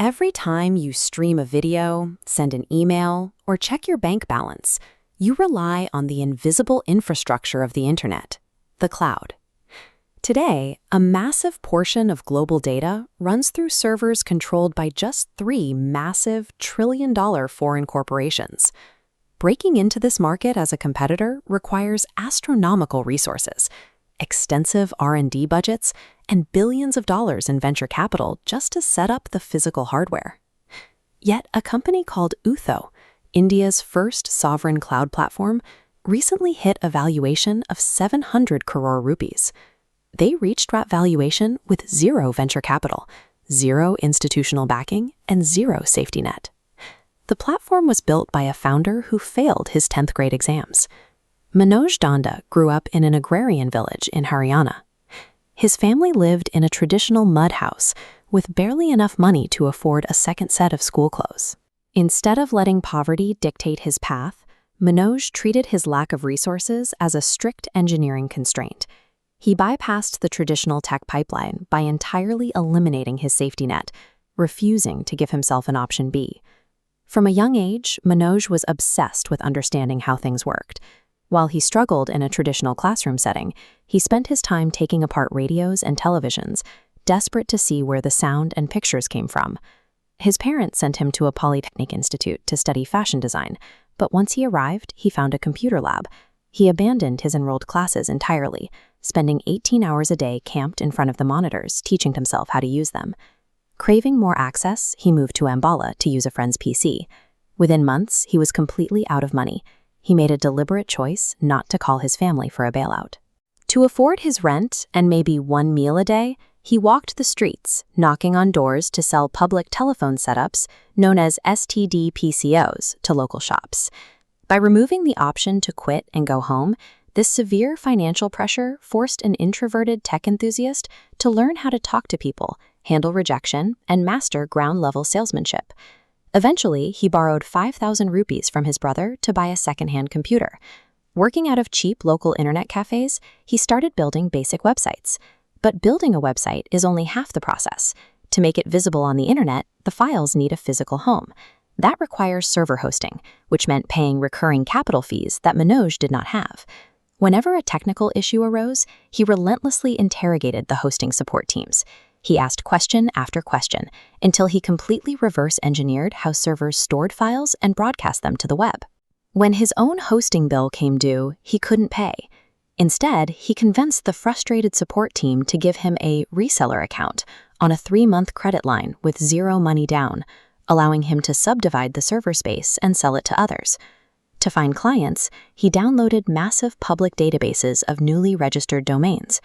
Every time you stream a video, send an email, or check your bank balance, you rely on the invisible infrastructure of the internet, the cloud. Today, a massive portion of global data runs through servers controlled by just three massive trillion-dollar foreign corporations. Breaking into this market as a competitor requires astronomical resources, extensive R&D budgets, and billions of dollars in venture capital just to set up the physical hardware. Yet a company called Utho, India's first sovereign cloud platform, recently hit a valuation of 700 crore rupees. They reached that valuation with zero venture capital, zero institutional backing, and zero safety net. The platform was built by a founder who failed his 10th grade exams. Manoj Dhanda grew up in an agrarian village in Haryana. His family lived in a traditional mud house with barely enough money to afford a second set of school clothes. Instead of letting poverty dictate his path, Manoj treated his lack of resources as a strict engineering constraint. He bypassed the traditional tech pipeline by entirely eliminating his safety net, refusing to give himself an option B. From a young age, Manoj was obsessed with understanding how things worked. While he struggled in a traditional classroom setting, he spent his time taking apart radios and televisions, desperate to see where the sound and pictures came from. His parents sent him to a polytechnic institute to study fashion design, but once he arrived, he found a computer lab. He abandoned his enrolled classes entirely, spending 18 hours a day camped in front of the monitors, teaching himself how to use them. Craving more access, he moved to Ambala to use a friend's PC. Within months, he was completely out of money. He made a deliberate choice not to call his family for a bailout. To afford his rent and maybe one meal a day, he walked the streets, knocking on doors to sell public telephone setups known as STD PCOs to local shops. By removing the option to quit and go home, this severe financial pressure forced an introverted tech enthusiast to learn how to talk to people, handle rejection, and master ground-level salesmanship. Eventually, he borrowed 5,000 rupees from his brother to buy a second-hand computer. Working out of cheap local internet cafes, he started building basic websites. But building a website is only half the process. To make it visible on the internet, the files need a physical home. That requires server hosting, which meant paying recurring capital fees that Manoj did not have. Whenever a technical issue arose, he relentlessly interrogated the hosting support teams. He asked question after question until he completely reverse-engineered how servers stored files and broadcast them to the web. When his own hosting bill came due, he couldn't pay. Instead, he convinced the frustrated support team to give him a reseller account on a 3-month credit line with zero money down, allowing him to subdivide the server space and sell it to others. To find clients, he downloaded massive public databases of newly registered domains.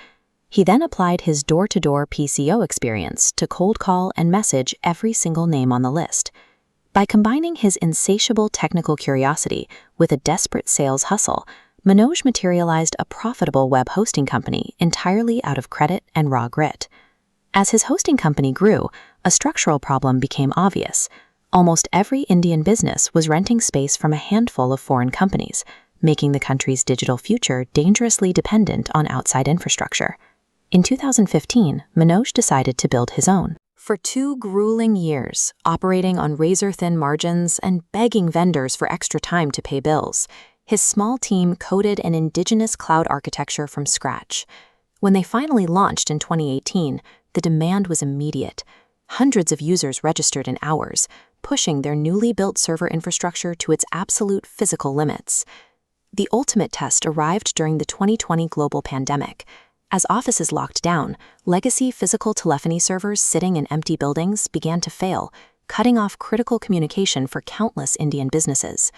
He then applied his door-to-door PCO experience to cold call and message every single name on the list. By combining his insatiable technical curiosity with a desperate sales hustle, Manoj materialized a profitable web hosting company entirely out of credit and raw grit. As his hosting company grew, a structural problem became obvious. Almost every Indian business was renting space from a handful of foreign companies, making the country's digital future dangerously dependent on outside infrastructure. In 2015, Manoj decided to build his own. For 2 grueling years, operating on razor-thin margins and begging vendors for extra time to pay bills, his small team coded an indigenous cloud architecture from scratch. When they finally launched in 2018, the demand was immediate. Hundreds of users registered in hours, pushing their newly built server infrastructure to its absolute physical limits. The ultimate test arrived during the 2020 global pandemic. As offices locked down, legacy physical telephony servers sitting in empty buildings began to fail, cutting off critical communication for countless Indian businesses.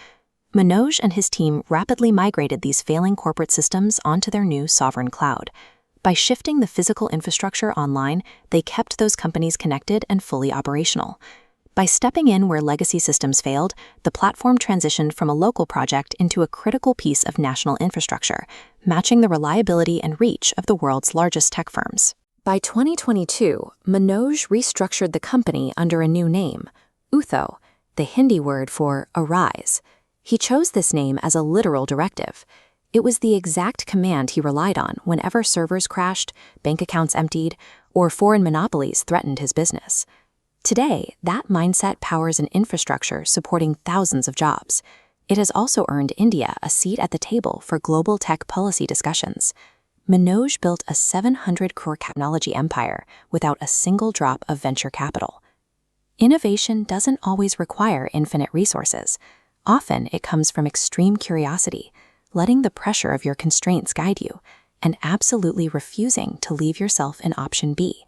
Manoj and his team rapidly migrated these failing corporate systems onto their new sovereign cloud. By shifting the physical infrastructure online, they kept those companies connected and fully operational. By stepping in where legacy systems failed, the platform transitioned from a local project into a critical piece of national infrastructure, matching the reliability and reach of the world's largest tech firms. By 2022, Manoj restructured the company under a new name, Utho, the Hindi word for arise. He chose this name as a literal directive. It was the exact command he relied on whenever servers crashed, bank accounts emptied, or foreign monopolies threatened his business. Today, that mindset powers an infrastructure supporting thousands of jobs. It has also earned India a seat at the table for global tech policy discussions. Manoj built a 700 crore technology empire without a single drop of venture capital. Innovation doesn't always require infinite resources. Often it comes from extreme curiosity, letting the pressure of your constraints guide you, and absolutely refusing to leave yourself in option B.